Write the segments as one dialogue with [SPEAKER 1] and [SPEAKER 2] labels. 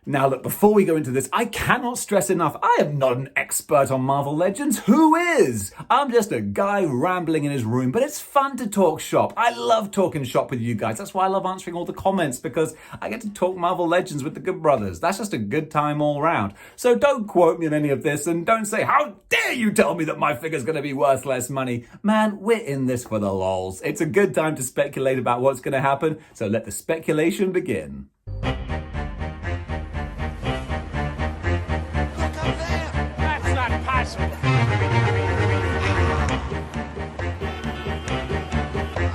[SPEAKER 1] Now look, before we go into this, I cannot stress enough, I am not an expert on Marvel Legends. Who is? I'm just a guy rambling in his room, but it's fun to talk shop. I love talking shop with you guys. That's why I love answering all the comments, because I get to talk Marvel Legends with the good brothers. That's just a good time all round. So don't quote me on any of this, and don't say, how dare you tell me that my figure's gonna be worth less money. Man, we're in this for the lols. It's a good time to speculate about what's gonna happen, so let the speculation begin.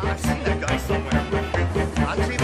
[SPEAKER 2] I've seen that guy somewhere. On TV.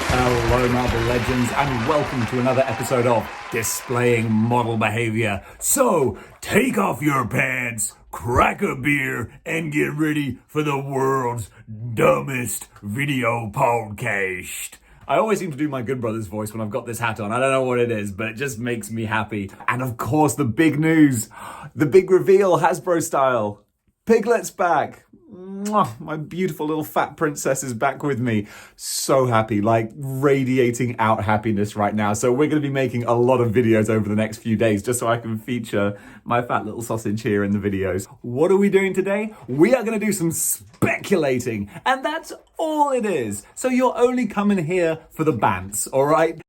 [SPEAKER 1] Hello Marvel Legends, and welcome to another episode of Displaying Model Behavior. So, take off your pants, crack a beer, and get ready for the world's dumbest video podcast. I always seem to do my Good Brothers voice when I've got this hat on. I don't know what it is, but it just makes me happy. And of course, the big news, the big reveal, Hasbro style. Piglet's back. Mwah, my beautiful little fat princess is back with me. So happy, like radiating out happiness right now. So we're going to be making a lot of videos over the next few days just so I can feature my fat little sausage here in the videos. What are we doing today? We are going to do some speculating, and that's all it is. So you're only coming here for the bants, all right?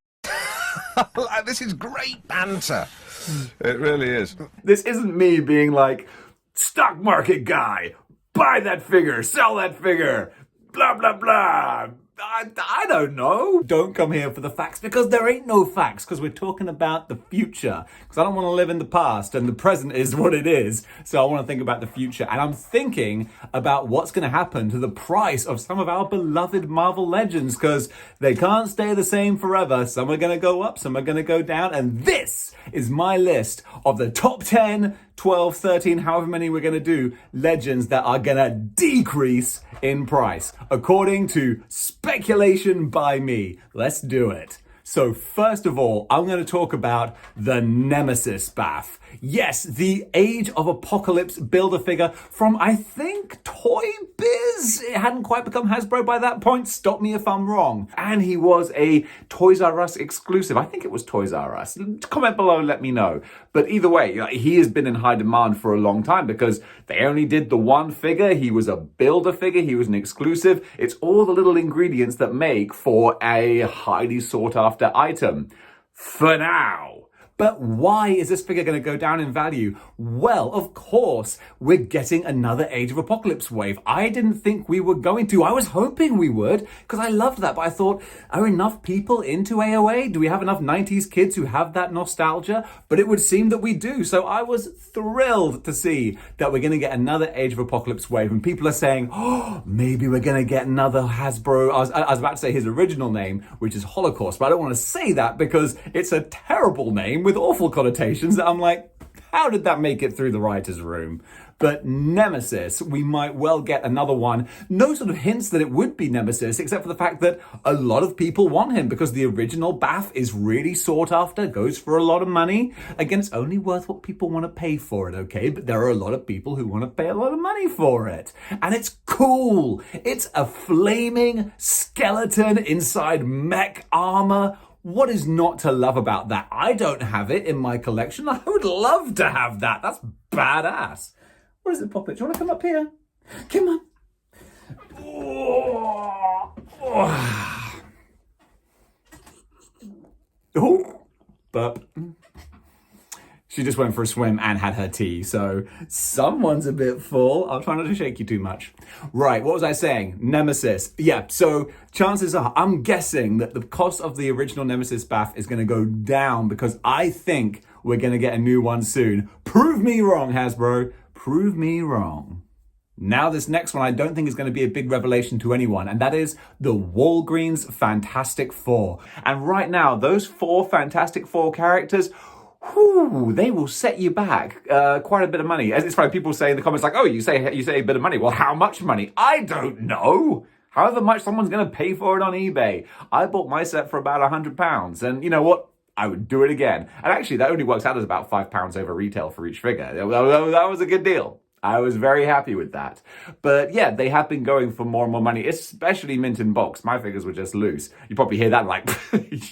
[SPEAKER 2] This is great banter. It really is.
[SPEAKER 1] This isn't me being like, stock market guy, buy that figure, sell that figure, blah, blah, blah. I don't know. Don't come here for the facts, because there ain't no facts, because we're talking about the future. Because I don't want to live in the past, and the present is what it is. So I want to think about the future. And I'm thinking about what's going to happen to the price of some of our beloved Marvel Legends, because they can't stay the same forever. Some are going to go up, some are going to go down. And this is my list of the top 10, 12, 13, however many we're going to do, legends that are going to decrease in price, according to speculation by me. Let's do it. So first of all, I'm going to talk about the Nemesis Bath. Yes, the Age of Apocalypse Build-A-Figure from, I think, Toy Biz? It hadn't quite become Hasbro by that point. Stop me if I'm wrong. And he was a Toys R Us exclusive. I think it was Toys R Us. Comment below and let me know. But either way, he has been in high demand for a long time because they only did the one figure. He was a Build-A-Figure. He was an exclusive. It's all the little ingredients that make for a highly sought-after item. For now. But why is this figure going to go down in value? Well, of course, we're getting another Age of Apocalypse wave. I didn't think we were going to. I was hoping we would, because I loved that. But I thought, are enough people into AOA? Do we have enough 90s kids who have that nostalgia? But it would seem that we do. So I was thrilled to see that we're going to get another Age of Apocalypse wave. And people are saying, oh, maybe we're going to get another Hasbro. I was about to say his original name, which is Holocaust. But I don't want to say that because it's a terrible name with awful connotations that I'm like, how did that make it through the writer's room? But Nemesis, we might well get another one. No sort of hints that it would be Nemesis, except for the fact that a lot of people want him because the original Bath is really sought after, goes for a lot of money. Again, it's only worth what people want to pay for it, okay? But there are a lot of people who want to pay a lot of money for it. And it's cool. It's a flaming skeleton inside mech armor. What is not to love about that? I don't have it in my collection. I would love to have that. That's badass. What is it, Poppet? Do you want to come up here? Come on. Oh, burp. She just went for a swim and had her tea, so someone's a bit full. I'll try not to shake you too much. Right, what was I saying? Nemesis. Yeah, so chances are, I'm guessing that the cost of the original Nemesis Bath is going to go down because I think we're going to get a new one soon. Prove me wrong, Hasbro. Prove me wrong. Now this next one I don't think is going to be a big revelation to anyone, and that is the Walgreens Fantastic Four. And right now, those 4 Fantastic Four characters, whew, they will set you back quite a bit of money. As it's funny, people say in the comments like, oh, you say a bit of money. Well, how much money? I don't know. However much someone's going to pay for it on eBay. I bought my set for about £100, and you know what? I would do it again. And actually, that only works out as about £5 over retail for each figure. That was a good deal. I was very happy with that. But yeah, they have been going for more and more money, especially mint in box. My figures were just loose. You probably hear that like,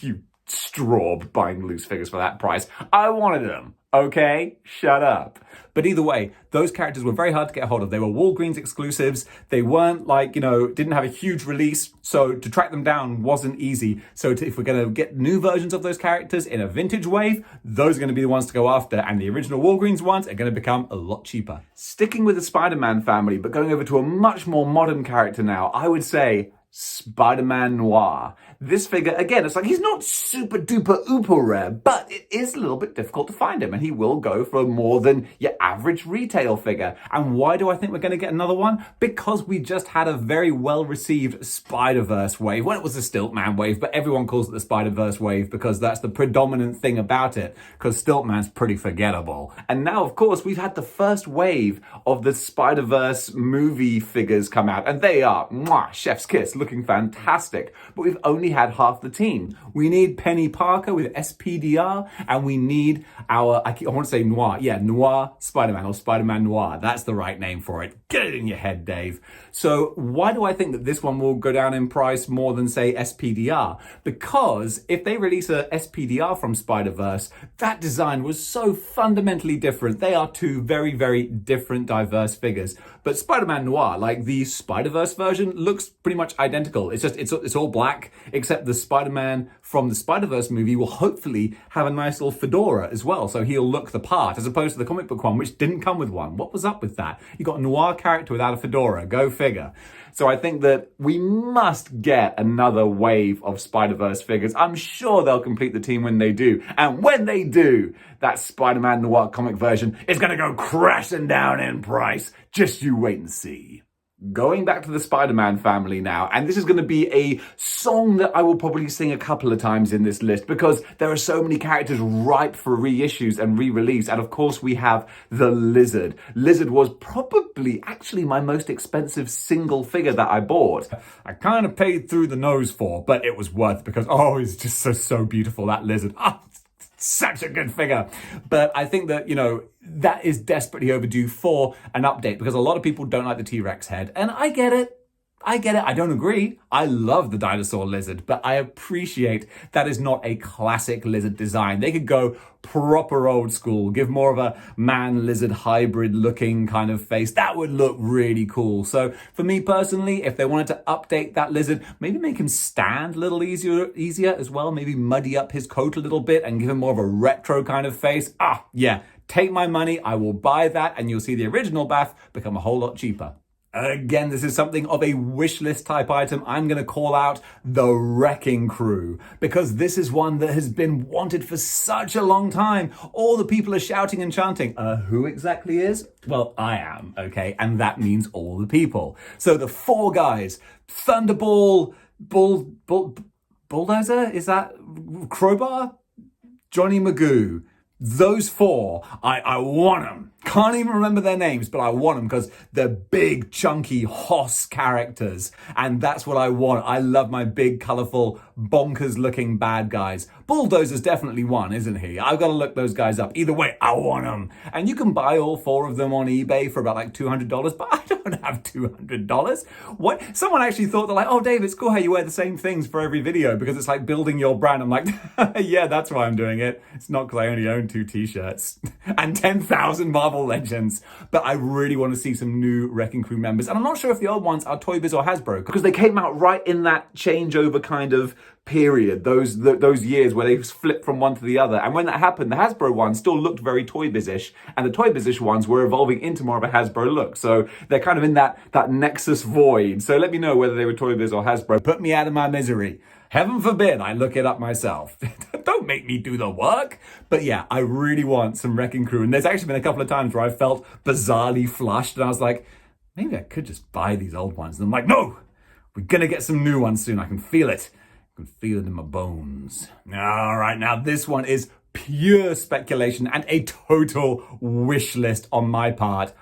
[SPEAKER 1] you straw buying loose figures for that price. I wanted them. Okay, shut up. But either way, those characters were very hard to get hold of. They were Walgreens exclusives. They weren't like, didn't have a huge release. So to track them down wasn't easy. So if we're going to get new versions of those characters in a vintage wave, those are going to be the ones to go after. And the original Walgreens ones are going to become a lot cheaper. Sticking with the Spider-Man family, but going over to a much more modern character now, I would say Spider-Man Noir. This figure, again, it's like he's not super duper uber rare, but it is a little bit difficult to find him, and he will go for more than your average retail figure. And why do I think we're going to get another one? Because we just had a very well-received Spider-Verse wave. Well, it was the Stiltman wave, but everyone calls it the Spider-Verse wave because that's the predominant thing about it, because Stiltman's pretty forgettable. And now, of course, we've had the first wave of the Spider-Verse movie figures come out, and they are, chef's kiss, looking fantastic. But we've only had half the team. We need Penny Parker with SPDR, and we need our, I want to say Noir. Yeah, Noir Spider-Man, or Spider-Man Noir. That's the right name for it. Get it in your head, Dave. So why do I think that this one will go down in price more than, say, SPDR? Because if they release a SPDR from Spider-Verse, that design was so fundamentally different. They are two very, very different, diverse figures. But Spider-Man Noir, like the Spider-Verse version, looks pretty much identical. It's just, it's all black, except the Spider-Man from the Spider-Verse movie will hopefully have a nice little fedora as well. So he'll look the part, as opposed to the comic book one, which didn't come with one. What was up with that? You got a Noir character without a fedora. Go figure. So I think that we must get another wave of Spider-Verse figures. I'm sure they'll complete the team when they do. And when they do, that Spider-Man Noir comic version is going to go crashing down in price. Just you wait and see. Going back to the Spider-Man family now, and this is going to be a song that I will probably sing a couple of times in this list because there are so many characters ripe for reissues and re-release. And of course we have the Lizard. Lizard was probably actually my most expensive single figure that I bought. I kind of paid through the nose for, but it was worth it because, it's just so beautiful, that Lizard. Such a good figure. But I think that, that is desperately overdue for an update because a lot of people don't like the T-Rex head. And I get it. I don't agree. I love the dinosaur lizard, but I appreciate that is not a classic lizard design. They could go proper old school, give more of a man-lizard hybrid looking kind of face. That would look really cool. So for me personally, if they wanted to update that lizard, maybe make him stand a little easier as well. Maybe muddy up his coat a little bit and give him more of a retro kind of face. Yeah, take my money. I will buy that and you'll see the original Bath become a whole lot cheaper. Again, this is something of a wish list type item. I'm going to call out the Wrecking Crew because this is one that has been wanted for such a long time. All the people are shouting and chanting. Who exactly is? Well, I am, okay? And that means all the people. So the four guys, Thunderball, Bulldozer? Is that Crowbar? Johnny Magoo. Those four, I want them. Can't even remember their names, but I want them because they're big, chunky, hoss characters. And that's what I want. I love my big, colourful, bonkers-looking bad guys. Bulldozer's definitely one, isn't he? I've got to look those guys up. Either way, I want them. And you can buy all four of them on eBay for about like $200, but I don't have $200. What? Someone actually thought, they're like, oh, Dave, it's cool how you wear the same things for every video because it's like building your brand. I'm like, yeah, that's why I'm doing it. It's not because I only own 2 t-shirts and 10,000 Marvel Legends, but I really want to see some new Wrecking Crew members. And I'm not sure if the old ones are Toy Biz or Hasbro because they came out right in that changeover kind of period, those years where they flipped from one to the other. And when that happened, the Hasbro ones still looked very Toy Biz-ish, and the Toy Biz-ish ones were evolving into more of a Hasbro look. So they're kind of in that nexus void. So let me know whether they were Toy Biz or Hasbro. Put me out of my misery. Heaven forbid I look it up myself. Don't make me do the work. But yeah, I really want some Wrecking Crew. And there's actually been a couple of times where I felt bizarrely flushed and I was like, maybe I could just buy these old ones. And I'm like, no, we're going to get some new ones soon. I can feel it. I can feel it in my bones. All right, now this one is pure speculation and a total wish list on my part.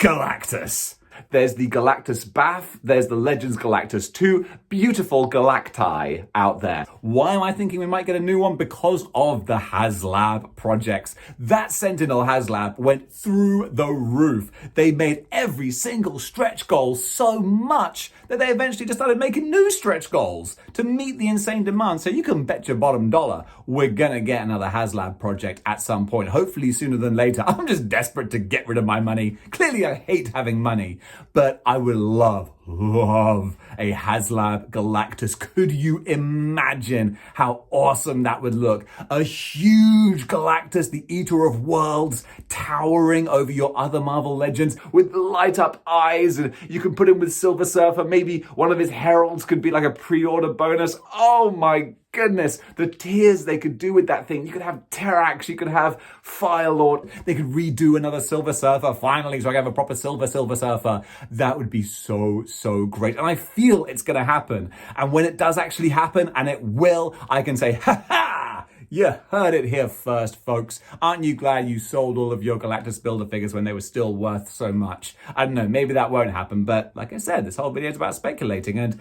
[SPEAKER 1] Galactus. There's the Galactus Bath, there's the Legends Galactus, two beautiful Galacti out there. Why am I thinking we might get a new one? Because of the HasLab projects. That Sentinel HasLab went through the roof. They made every single stretch goal so much that they eventually just started making new stretch goals to meet the insane demand. So you can bet your bottom dollar we're gonna get another HasLab project at some point, hopefully sooner than later. I'm just desperate to get rid of my money. Clearly I hate having money, but I would love a HasLab Galactus. Could you imagine how awesome that would look? A huge Galactus, the Eater of Worlds, towering over your other Marvel Legends with light up eyes, and you can put him with Silver Surfer. Maybe one of his heralds could be like a pre-order bonus. Oh my goodness, the tiers they could do with that thing. You could have Terrax, you could have Firelord, they could redo another Silver Surfer finally, so I have a proper Silver Surfer. That would be so great. And I feel it's gonna happen. And when it does actually happen, and it will, I can say, ha ha! You heard it here first, folks. Aren't you glad you sold all of your Galactus Builder figures when they were still worth so much? I don't know, maybe that won't happen, but like I said, this whole video is about speculating, and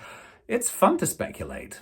[SPEAKER 1] it's fun to speculate.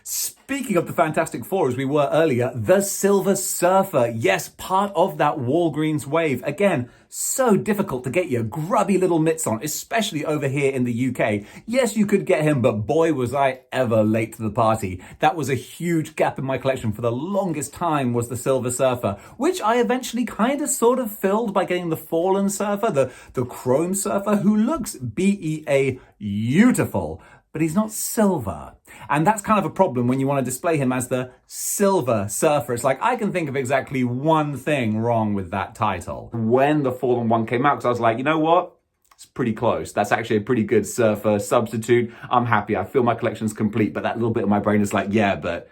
[SPEAKER 1] Speaking of the Fantastic Four, as we were earlier, the Silver Surfer. Yes, part of that Walgreens wave. Again, so difficult to get your grubby little mitts on, especially over here in the UK. Yes, you could get him, but boy, was I ever late to the party. That was a huge gap in my collection for the longest time, was the Silver Surfer, which I eventually kind of sort of filled by getting the Fallen Surfer, the Chrome Surfer, who looks BEA beautiful, but he's not silver. And that's kind of a problem when you want to display him as the Silver Surfer. It's like, I can think of exactly one thing wrong with that title. When the Fallen one came out, because I was like, you know what? It's pretty close. That's actually a pretty good Surfer substitute. I'm happy. I feel my collection's complete, but that little bit of my brain is like, yeah, but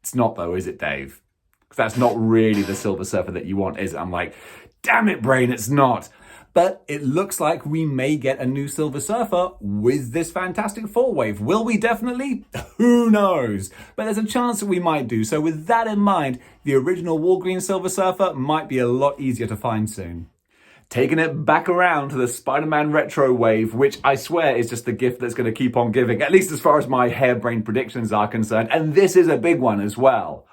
[SPEAKER 1] it's not though, is it, Dave? Because that's not really the Silver Surfer that you want, is it? I'm like, damn it, brain, it's not. But it looks like we may get a new Silver Surfer with this Fantastic Four wave. Will we definitely? Who knows? But there's a chance that we might do. So with that in mind, the original Walgreens Silver Surfer might be a lot easier to find soon. Taking it back around to the Spider-Man retro wave, which I swear is just the gift that's going to keep on giving, at least as far as my harebrained predictions are concerned. And this is a big one as well.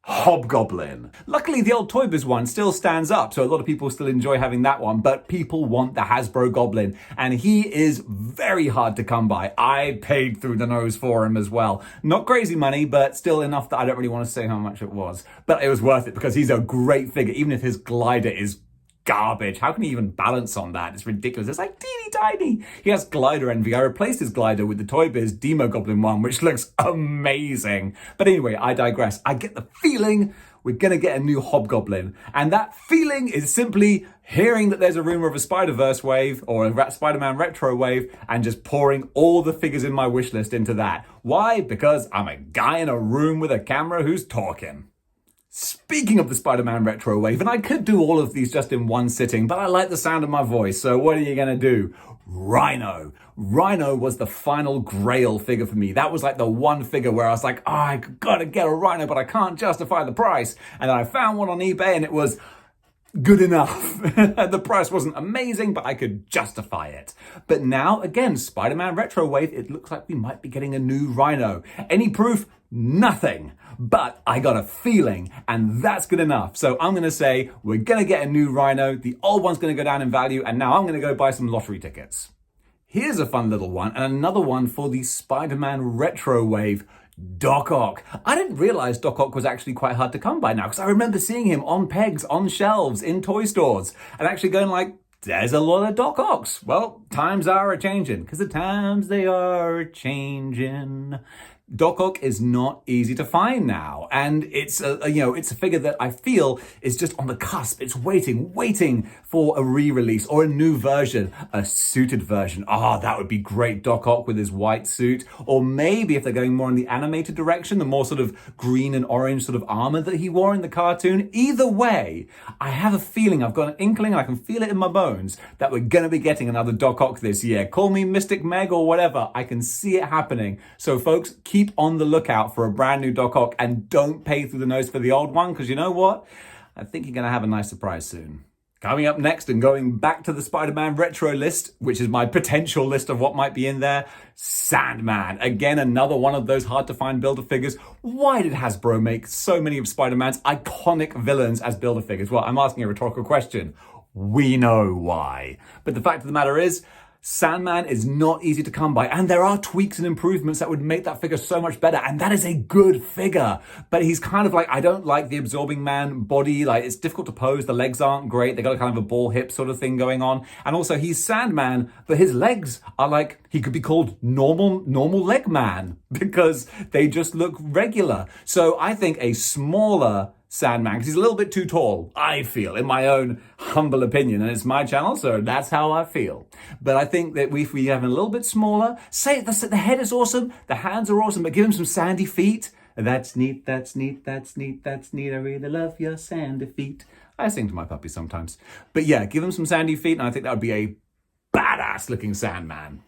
[SPEAKER 1] Hobgoblin. Luckily, the old Toy Biz one still stands up, so a lot of people still enjoy having that one, but people want the Hasbro Goblin, and he is very hard to come by. I paid through the nose for him as well. Not crazy money, but still enough that I don't really want to say how much it was. But it was worth it because he's a great figure, even if his glider is garbage. How can he even balance on that? It's ridiculous. It's like teeny tiny. He has glider envy. I replaced his glider with the Toy Biz Demo Goblin one, which looks amazing. But anyway, I digress. I get the feeling we're going to get a new Hobgoblin. And that feeling is simply hearing that there's a rumor of a Spider-Verse wave or a Spider-Man retro wave and just pouring all the figures in my wish list into that. Why? Because I'm a guy in a room with a camera who's talking. Speaking of the Spider-Man retro wave, and I could do all of these just in one sitting, but I like the sound of my voice, so what are you gonna do? Rhino. Rhino was the final grail figure for me. That was like the one figure where I was like, oh, I gotta get a Rhino, but I can't justify the price. And then I found one on eBay and it was good enough. The price wasn't amazing, but I could justify it. But now, again, Spider-Man retro wave, it looks like we might be getting a new Rhino. Any proof? Nothing. But I got a feeling, and that's good enough. So I'm going to say we're going to get a new Rhino. The old one's going to go down in value, and now I'm going to go buy some lottery tickets. Here's a fun little one, and another one for the Spider-Man retro wave. Doc Ock. I didn't realize Doc Ock was actually quite hard to come by now, because I remember seeing him on pegs, on shelves, in toy stores, and actually going like, there's a lot of Doc Ocks. Well, times are a-changing, because the times they are a-changing. Doc Ock is not easy to find now, and it's a figure that I feel is just on the cusp. It's waiting for a re-release or a new version, a suited version. That would be great. Doc Ock with his white suit, or maybe if they're going more in the animated direction, the more sort of green and orange sort of armor that he wore in the cartoon. Either way, I have a feeling, I've got an inkling, and I can feel it in my bones that we're going to be getting another Doc Ock this year. Call me Mystic Meg or whatever. I can see it happening. So folks, keep on the lookout for a brand new Doc Ock, and don't pay through the nose for the old one, because you know what? I think you're going to have a nice surprise soon. Coming up next and going back to the Spider-Man retro list, which is my potential list of what might be in there, Sandman. Again, another one of those hard-to-find Build-A-Figures. Why did Hasbro make so many of Spider-Man's iconic villains as Build-A-Figures? Well, I'm asking a rhetorical question. We know why. But the fact of the matter is, Sandman is not easy to come by, and there are tweaks and improvements that would make that figure so much better, and that is a good figure. But he's kind of like, I don't like the Absorbing Man body, like it's difficult to pose, the legs aren't great, they got a kind of a ball hip sort of thing going on, and also he's Sandman, but his legs are like, he could be called normal leg man, because they just look regular. So I think a smaller Sandman, because he's a little bit too tall, I feel, in my own humble opinion, and it's my channel, so that's how I feel. But I think that if we have him a little bit smaller, say the head is awesome, the hands are awesome, but give him some sandy feet. That's neat, that's neat, that's neat, that's neat, I really love your sandy feet. I sing to my puppy sometimes. But yeah, give him some sandy feet, and I think that would be a badass looking Sandman.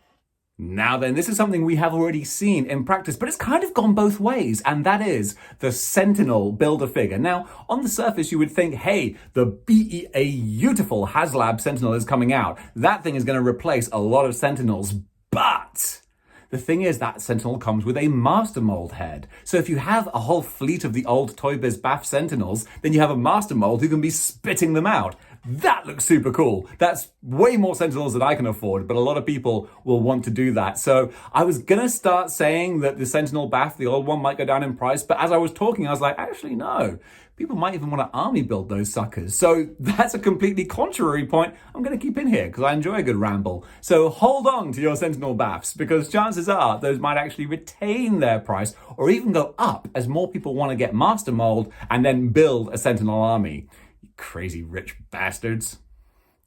[SPEAKER 1] Now then, this is something we have already seen in practice, but it's kind of gone both ways, and that is the Sentinel Build-A-Figure. Now, on the surface, you would think, hey, the beautiful HasLab Sentinel is coming out. That thing is going to replace a lot of Sentinels, but the thing is that Sentinel comes with a Master Mold head. So if you have a whole fleet of the old Toy Biz Baff Sentinels, then you have a Master Mold who can be spitting them out. That looks super cool. That's way more Sentinels than I can afford, but a lot of people will want to do that. So I was gonna start saying that the Sentinel Baff, the old one, might go down in price, but as I was talking, I was like, actually, no. People might even want to army build those suckers. So that's a completely contrary point I'm going to keep in here because I enjoy a good ramble. So hold on to your Sentinel Baffs because chances are those might actually retain their price or even go up as more people want to get Master Mold and then build a Sentinel army. You crazy rich bastards.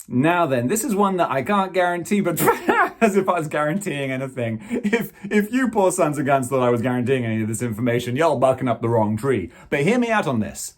[SPEAKER 1] Now then, this is one that I can't guarantee, but as if I was guaranteeing anything. If you poor sons of guns thought I was guaranteeing any of this information, y'all barking up the wrong tree. But hear me out on this.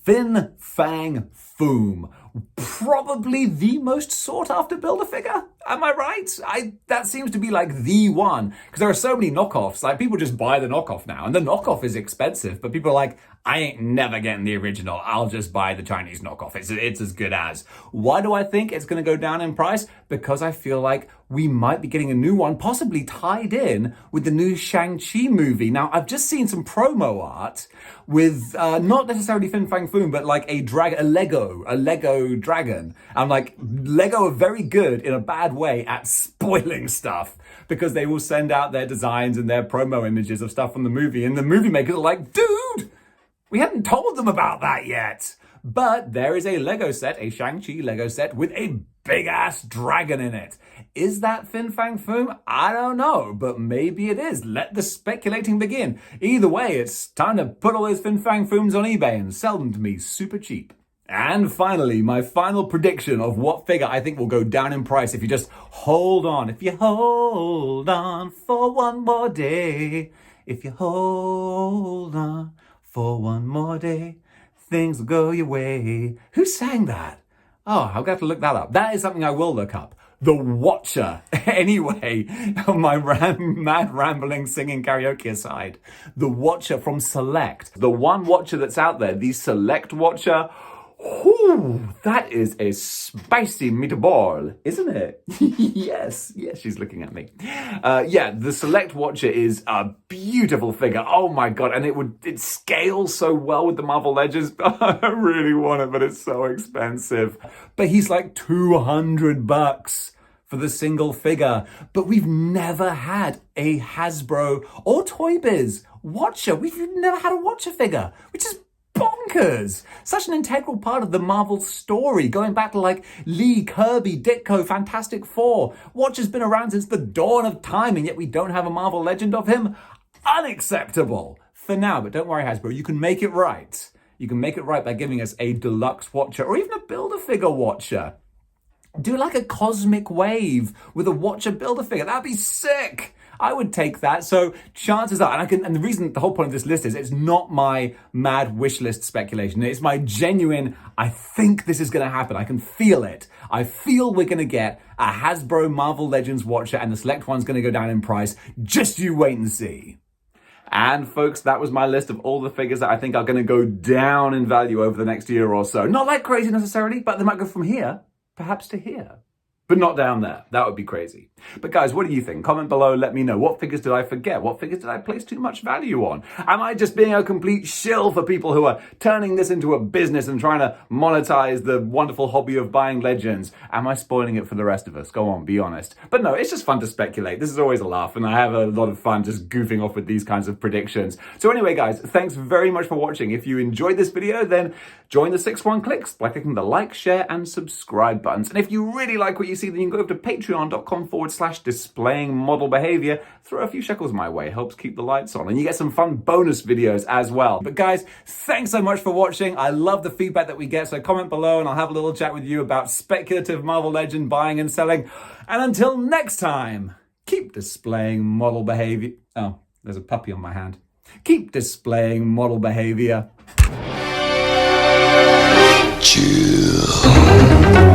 [SPEAKER 1] Fang Foom. Probably the most sought after Build-A-Figure. Am I right? That seems to be like the one. Because there are so many knockoffs. Like people just buy the knockoff now. And the knockoff is expensive. But people are like, I ain't never getting the original. I'll just buy the Chinese knockoff. It's as good as. Why do I think it's going to go down in price? Because I feel like we might be getting a new one, possibly tied in with the new Shang-Chi movie. Now, I've just seen some promo art with not necessarily Fang Foom, but like a Lego dragon. I'm like, Lego are very good in a bad way at spoiling stuff because they will send out their designs and their promo images of stuff from the movie, and the movie makers are like, dude, we hadn't told them about that yet. But there is a Lego set, a Shang-Chi Lego set with a big-ass dragon in it. Is that Fang Foom? I don't know, but maybe it is. Let the speculating begin. Either way, it's time to put all those Fang Fooms on eBay and sell them to me super cheap. And finally, my final prediction of what figure I think will go down in price if you just hold on. If you hold on for one more day. If you hold on for one more day, things will go your way. Who sang that? Oh, I'll have to look that up. That is something I will look up. The Watcher. Anyway, on my mad rambling singing karaoke aside, the Watcher from Select. The one Watcher that's out there, the Select Watcher. Whew, that is a spicy meatball, isn't it? Yes, she's looking at me. Yeah, the Select Watcher is a beautiful figure. Oh my god, and it scales so well with the Marvel Legends. I really want it, but it's so expensive. But he's like $200 for the single figure. But we've never had a Hasbro or Toy Biz Watcher. We've never had a Watcher figure, which is bonkers. Such an integral part of the Marvel story, going back to like Lee, Kirby, Ditko, Fantastic Four. Watcher's been around since the dawn of time, and yet we don't have a Marvel legend of him. Unacceptable for now, but don't worry, Hasbro, you can make it right. You can make it right by giving us a deluxe Watcher or even a Build-A-Figure Watcher. Do like a cosmic wave with a Watcher Build-A-Figure. That'd be sick. I would take that. So chances are, and the reason, the whole point of this list is it's not my mad wish list speculation. It's my genuine, I think this is going to happen. I can feel it. I feel we're going to get a Hasbro Marvel Legends Watcher and the Select one's going to go down in price. Just you wait and see. And folks, that was my list of all the figures that I think are going to go down in value over the next year or so. Not like crazy necessarily, but they might go from here, perhaps to here. But not down there. That would be crazy. But guys, what do you think? Comment below, let me know. What figures did I forget? What figures did I place too much value on? Am I just being a complete shill for people who are turning this into a business and trying to monetize the wonderful hobby of buying legends? Am I spoiling it for the rest of us? Go on, be honest. But no, it's just fun to speculate. This is always a laugh, and I have a lot of fun just goofing off with these kinds of predictions. So anyway, guys, thanks very much for watching. If you enjoyed this video, then join the 6-1 Clicks by clicking the like, share, and subscribe buttons. And if you really like what you see, then you can go over to patreon.com/displaying model behavior. Throw a few shekels my way. Helps keep the lights on. And you get some fun bonus videos as well. But guys, thanks so much for watching. I love the feedback that we get. So comment below and I'll have a little chat with you about speculative Marvel Legend buying and selling. And until next time, keep displaying model behavior. Oh, there's a puppy on my hand. Keep displaying model behavior.
[SPEAKER 2] Chill.